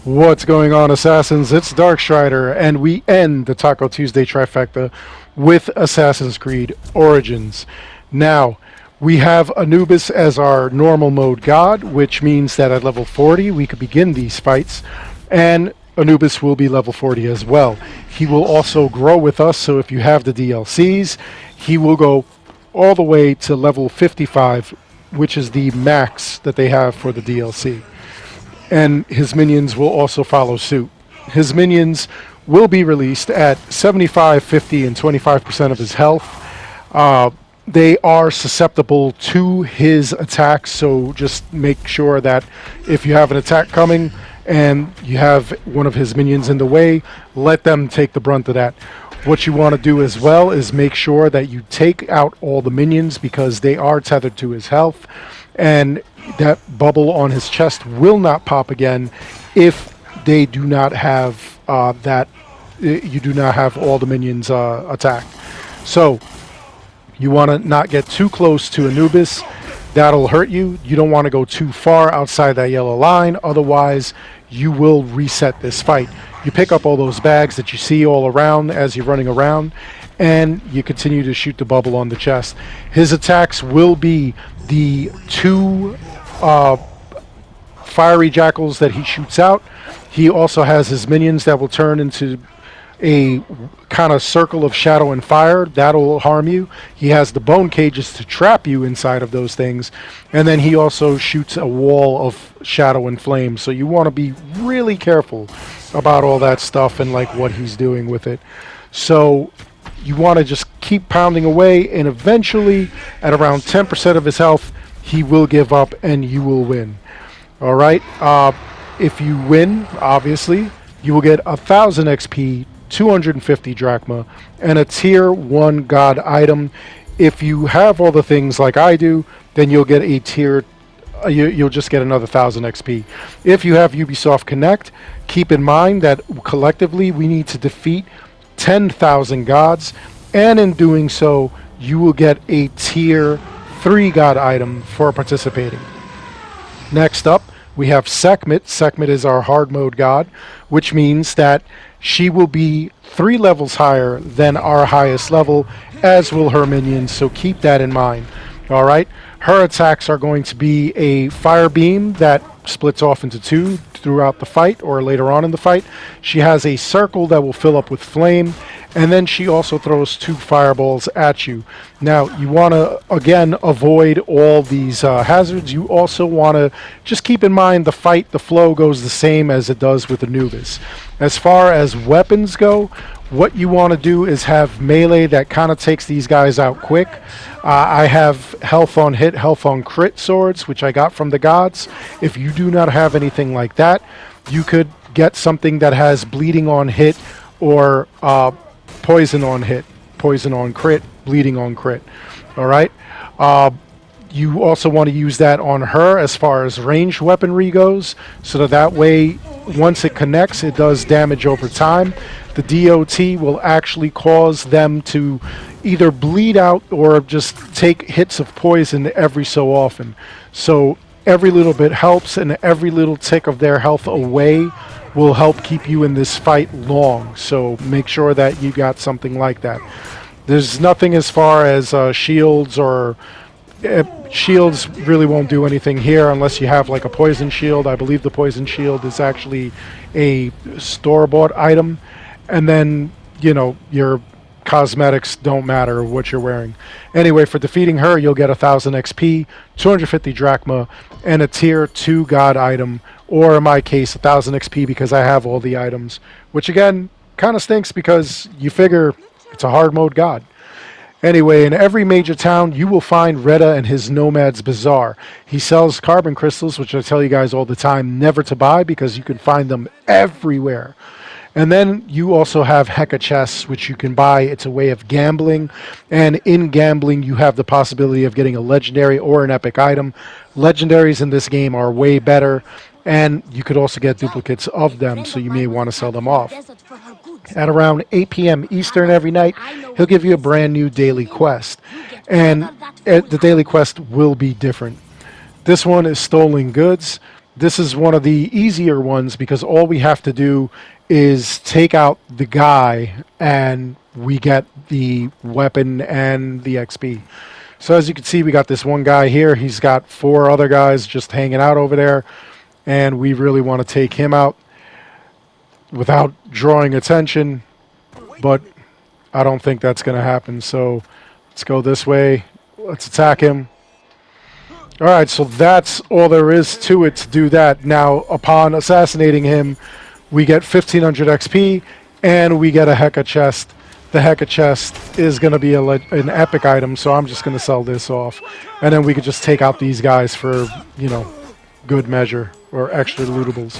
What's going on, Assassins? It's Darkstrider, and we end the Taco Tuesday Trifecta with Assassin's Creed Origins. Now, we have Anubis as our normal mode god, which means that at level 40 we could begin these fights, and Anubis will be level 40 as well. He will also grow with us, so if you have the DLCs, he will go all the way to level 55, which is the max that they have for the DLC. And his minions will also follow suit. His minions will be released at 75, 50, and 25% of his health. They are susceptible to his attacks, so just make sure that if you have an attack coming and you have one of his minions in the way, let them take the brunt of that. What you want to do as well is make sure that you take out all the minions because they are tethered to his health, and that bubble on his chest will not pop again if they do not have you do not have all the minions attacked. So you want to not get too close to Anubis. That'll hurt you. You don't want to go too far outside that yellow line, otherwise you will reset this fight. You pick up all those bags that you see all around as you're running around, and you continue to shoot the bubble on the chest. His attacks will be the two fiery jackals that he shoots out. He also has his minions that will turn into a kind of circle of shadow and fire. That'll harm you. He has the bone cages to trap you inside of those things, and then he also shoots a wall of shadow and flame, so you want to be really careful about all that stuff and like what he's doing with it. So you want to just keep pounding away, and eventually at around 10% of his health he will give up and you will win. Alright, if you win, obviously you will get 1000 XP, 250 drachma, and a tier 1 god item. If you have all the things like I do, then you'll get a tier you'll just get another 1000 XP. If you have Ubisoft Connect, keep in mind that collectively we need to defeat 10,000 gods, and in doing so you will get a tier 3 god item for participating. Next up we have Sekhmet. Sekhmet is our hard mode god, which means that she will be 3 levels higher than our highest level, as will her minions, so keep that in mind. Alright, her attacks are going to be a fire beam that splits off into 2 throughout the fight or later on in the fight. She has a circle that will fill up with flame, and then she also throws 2 fireballs at you. Now you want to again avoid all these hazards. You also want to just keep in mind the flow goes the same as it does with Anubis. As far as weapons go, what you want to do is have melee that kind of takes these guys out quick. I have health on hit, health on crit swords, which I got from the gods. If you do not have anything like that, you could get something that has bleeding on hit or poison on hit, poison on crit, bleeding on crit. Alright? You also want to use that on her as far as ranged weaponry goes, so that way once it connects it does damage over time. The DOT will actually cause them to either bleed out or just take hits of poison every so often. So every little bit helps, and every little tick of their health away will help keep you in this fight long. So make sure that you got something like that. There's nothing as far as shields or shields really won't do anything here unless you have like a poison shield. I believe the poison shield is actually a store-bought item. And then, you know, your cosmetics don't matter what you're wearing. Anyway, for defeating her, you'll get 1000 XP, 250 drachma, and a tier 2 god item, or in my case, 1000 XP because I have all the items, which again, kind of stinks because you figure it's a hard mode god. Anyway, in every major town, you will find Reda and his Nomad's Bazaar. He sells carbon crystals, which I tell you guys all the time never to buy because you can find them everywhere. And then you also have Heka chests, which you can buy. It's a way of gambling. And in gambling, you have the possibility of getting a legendary or an epic item. Legendaries in this game are way better. And you could also get duplicates of them, so you may want to sell them off. At around 8 p.m. Eastern every night, he'll give you a brand new daily quest. And the daily quest will be different. This one is stolen goods. this is one of the easier ones because all we have to do is take out the guy and we get the weapon and the XP. So as you can see, we got this one guy here. He's got 4 other guys just hanging out over there, and we really want to take him out without drawing attention, but I don't think that's going to happen. So let's go this way. Let's attack him. All right, so that's all there is to it to do that. Now, upon assassinating him, we get 1500 XP, and we get a Heka chest. The Heka chest is going to be an epic item, so I'm just going to sell this off. And then we could just take out these guys for, you know, good measure, or extra lootables.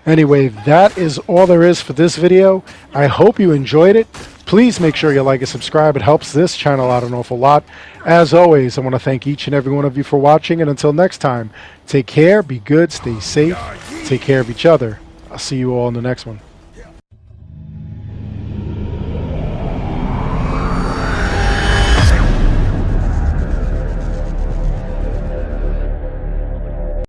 Anyway, that is all there is for this video. I hope you enjoyed it. Please make sure you like and subscribe. It helps this channel out an awful lot. As always, I want to thank each and every one of you for watching. And until next time, take care, be good, stay safe, take care of each other. I'll see you all in the next one.